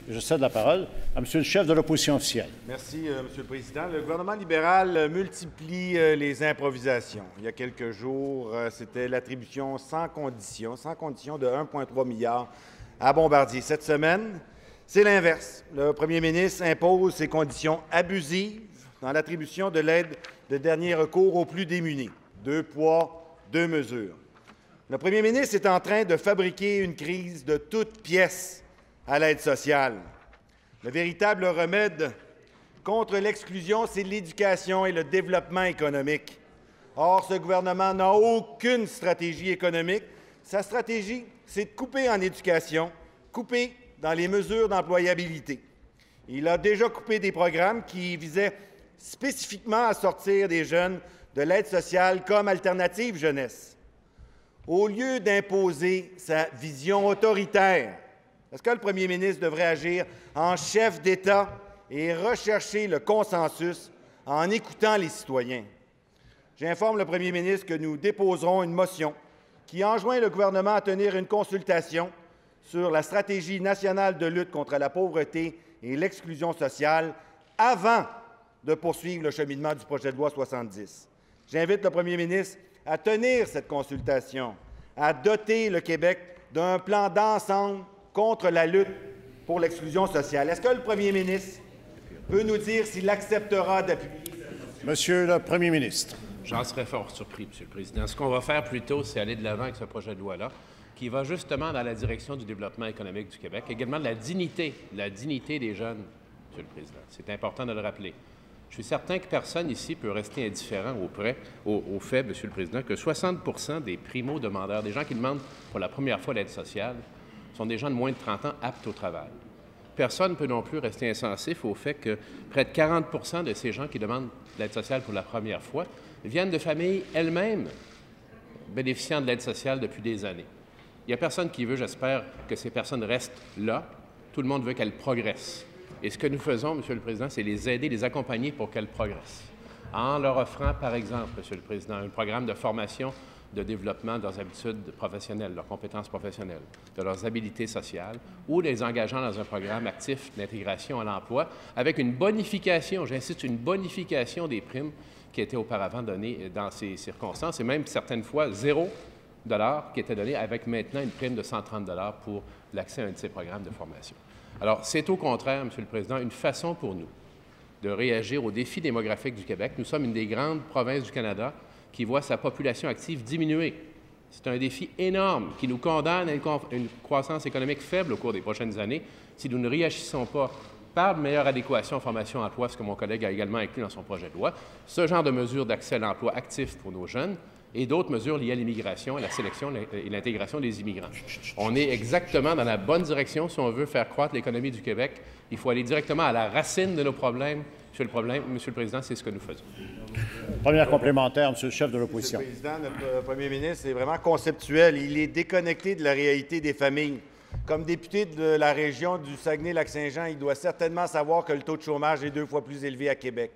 Je cède la parole à M. le chef de l'opposition officielle. Merci, Monsieur le Président. Le gouvernement libéral multiplie les improvisations. Il y a quelques jours, c'était l'attribution sans condition de 1,3 milliard à Bombardier. Cette semaine, c'est l'inverse. Le premier ministre impose ses conditions abusives dans l'attribution de l'aide de dernier recours aux plus démunis. 2 poids, 2 mesures. Le premier ministre est en train de fabriquer une crise de toutes pièces à l'aide sociale. Le véritable remède contre l'exclusion, c'est l'éducation et le développement économique. Or, ce gouvernement n'a aucune stratégie économique. Sa stratégie, c'est de couper en éducation, couper dans les mesures d'employabilité. Il a déjà coupé des programmes qui visaient spécifiquement à sortir des jeunes de l'aide sociale comme alternative jeunesse. Au lieu d'imposer sa vision autoritaire, est-ce que le premier ministre devrait agir en chef d'État et rechercher le consensus en écoutant les citoyens? J'informe le premier ministre que nous déposerons une motion qui enjoint le gouvernement à tenir une consultation sur la stratégie nationale de lutte contre la pauvreté et l'exclusion sociale avant de poursuivre le cheminement du projet de loi 70. J'invite le premier ministre à tenir cette consultation, à doter le Québec d'un plan d'ensemble contre la lutte pour l'exclusion sociale. Est-ce que le premier ministre peut nous dire s'il acceptera d'appuyer cette motion? Monsieur le premier ministre. J'en serais fort surpris, Monsieur le Président. Ce qu'on va faire plutôt, c'est aller de l'avant avec ce projet de loi-là, qui va justement dans la direction du développement économique du Québec, également de la dignité des jeunes, Monsieur le Président. C'est important de le rappeler. Je suis certain que personne ici peut rester indifférent au fait, Monsieur le Président, que 60 des primo-demandeurs, des gens qui demandent pour la première fois l'aide sociale, sont des gens de moins de 30 ans aptes au travail. Personne ne peut non plus rester insensif au fait que près de 40 de ces gens qui demandent l'aide sociale pour la première fois viennent de familles elles-mêmes bénéficiant de l'aide sociale depuis des années. Il n'y a personne qui veut, j'espère, que ces personnes restent là. Tout le monde veut qu'elles progressent. Et ce que nous faisons, Monsieur le Président, c'est les aider, les accompagner pour qu'elles progressent. En leur offrant, par exemple, Monsieur le Président, un programme de formation de développement de leurs habitudes professionnelles, leurs compétences professionnelles, de leurs habiletés sociales, ou les engageant dans un programme actif d'intégration à l'emploi, avec une bonification, j'insiste, une bonification des primes qui étaient auparavant données dans ces circonstances, et même certaines fois $0 qui était donné, avec maintenant une prime de 130 $ pour l'accès à un de ces programmes de formation. Alors, c'est au contraire, Monsieur le Président, une façon pour nous de réagir aux défis démographiques du Québec. Nous sommes une des grandes provinces du Canada qui voit sa population active diminuer. C'est un défi énorme qui nous condamne à une croissance économique faible au cours des prochaines années si nous ne réagissons pas par meilleure adéquation formation-emploi, ce que mon collègue a également inclus dans son projet de loi, ce genre de mesures d'accès à l'emploi actif pour nos jeunes et d'autres mesures liées à l'immigration, à la sélection et l'intégration des immigrants. On est exactement dans la bonne direction si on veut faire croître l'économie du Québec. Il faut aller directement à la racine de nos problèmes. Monsieur le Président, c'est ce que nous faisons. Première complémentaire, Monsieur le chef de l'opposition. Monsieur le Président, notre premier ministre est vraiment conceptuel. Il est déconnecté de la réalité des familles. Comme député de la région du Saguenay-Lac-Saint-Jean, il doit certainement savoir que le taux de chômage est 2 fois plus élevé à Québec.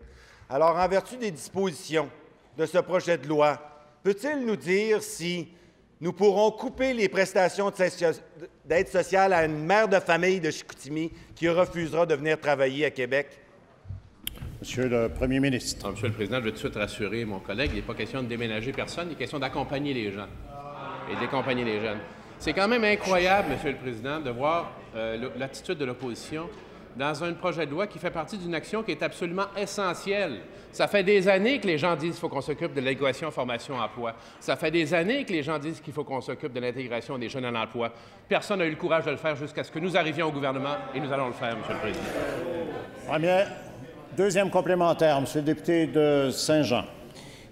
Alors, en vertu des dispositions de ce projet de loi, peut-il nous dire si nous pourrons couper les prestations d'aide sociale à une mère de famille de Chicoutimi qui refusera de venir travailler à Québec? Monsieur le premier ministre. Alors, Monsieur le Président, je vais tout de suite rassurer mon collègue. Il n'est pas question de déménager personne, il est question d'accompagner les gens et d'accompagner les jeunes. C'est quand même incroyable, Monsieur le Président, de voir l'attitude de l'opposition dans un projet de loi qui fait partie d'une action qui est absolument essentielle. Ça fait des années que les gens disent qu'il faut qu'on s'occupe de l'équation formation-emploi. Ça fait des années que les gens disent qu'il faut qu'on s'occupe de l'intégration des jeunes en emploi. Personne n'a eu le courage de le faire jusqu'à ce que nous arrivions au gouvernement et nous allons le faire, Monsieur le Président. Deuxième complémentaire, Monsieur le député de Saint-Jean.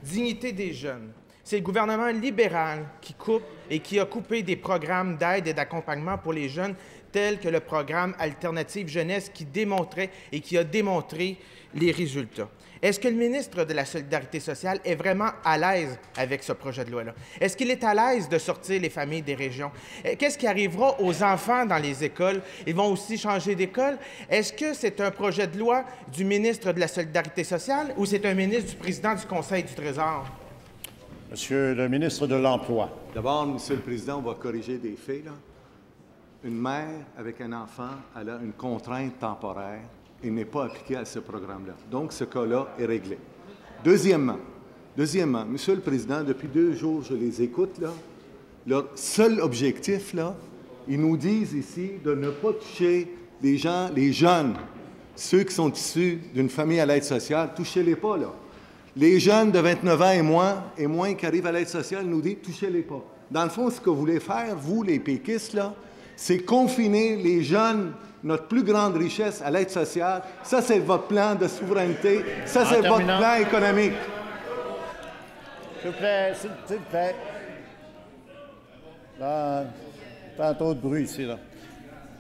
Dignité des jeunes. C'est le gouvernement libéral qui coupe et qui a coupé des programmes d'aide et d'accompagnement pour les jeunes tels que le programme Alternative Jeunesse qui démontrait et qui a démontré les résultats. Est-ce que le ministre de la Solidarité sociale est vraiment à l'aise avec ce projet de loi-là? Est-ce qu'il est à l'aise de sortir les familles des régions? Qu'est-ce qui arrivera aux enfants dans les écoles? Ils vont aussi changer d'école? Est-ce que c'est un projet de loi du ministre de la Solidarité sociale ou c'est un ministre du président du Conseil du Trésor? Monsieur le ministre de l'Emploi. D'abord, Monsieur le Président, on va corriger des faits, là. une mère avec un enfant, elle a une contrainte temporaire et n'est pas appliquée à ce programme-là. Donc, ce cas-là est réglé. Deuxièmement, Monsieur le Président, depuis 2 jours, je les écoute, là. Leur seul objectif, là, ils nous disent ici de ne pas toucher les gens, les jeunes, ceux qui sont issus d'une famille à l'aide sociale, touchez-les pas, là. Les jeunes de 29 ans et moins qui arrivent à l'aide sociale nous disent touchez-les pas. Dans le fond, ce que vous voulez faire, vous, les péquistes, là, c'est confiner les jeunes, notre plus grande richesse, à l'aide sociale. Ça, c'est votre plan de souveraineté. Ça, c'est votre plan économique. S'il vous plaît, s'il vous plaît. Pas trop de bruit ici, là.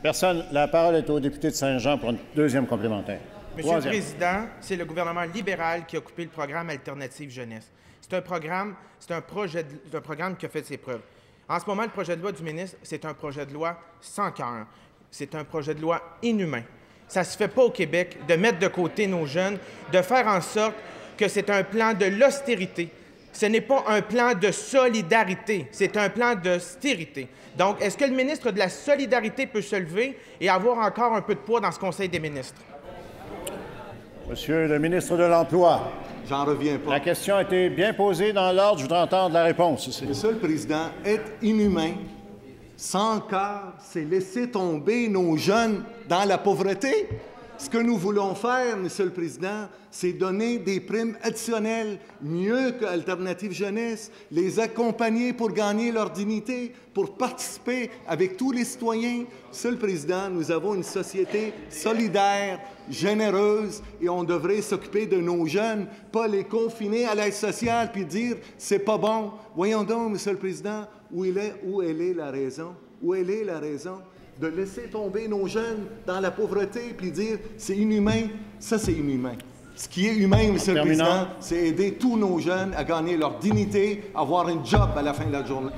Personne. La parole est au député de Saint-Jean pour une deuxième complémentaire. Monsieur le Président, c'est le gouvernement libéral qui a coupé le programme Alternative Jeunesse. C'est un programme qui a fait ses preuves. En ce moment, le projet de loi du ministre, c'est un projet de loi sans cœur. C'est un projet de loi inhumain. Ça ne se fait pas au Québec de mettre de côté nos jeunes, de faire en sorte que c'est un plan de l'austérité. Ce n'est pas un plan de solidarité, c'est un plan d'austérité. Donc, est-ce que le ministre de la Solidarité peut se lever et avoir encore un peu de poids dans ce Conseil des ministres? Monsieur le ministre de l'Emploi. J'en reviens pas. La question a été bien posée dans l'ordre. Je voudrais entendre la réponse ici. Monsieur le Président, être inhumain, sans cœur, c'est laisser tomber nos jeunes dans la pauvreté. Ce que nous voulons faire, Monsieur le Président, c'est donner des primes additionnelles, mieux qu'Alternative Jeunesse, les accompagner pour gagner leur dignité, pour participer avec tous les citoyens. Monsieur le Président, nous avons une société solidaire, généreuse, et on devrait s'occuper de nos jeunes, pas les confiner à l'aide sociale puis dire « c'est pas bon ». Voyons donc, Monsieur le Président, où elle est la raison? Où elle est la raison? De laisser tomber nos jeunes dans la pauvreté puis dire c'est inhumain, ça c'est inhumain. Ce qui est humain, Monsieur le Président, c'est aider tous nos jeunes à gagner leur dignité, avoir un job à la fin de la journée.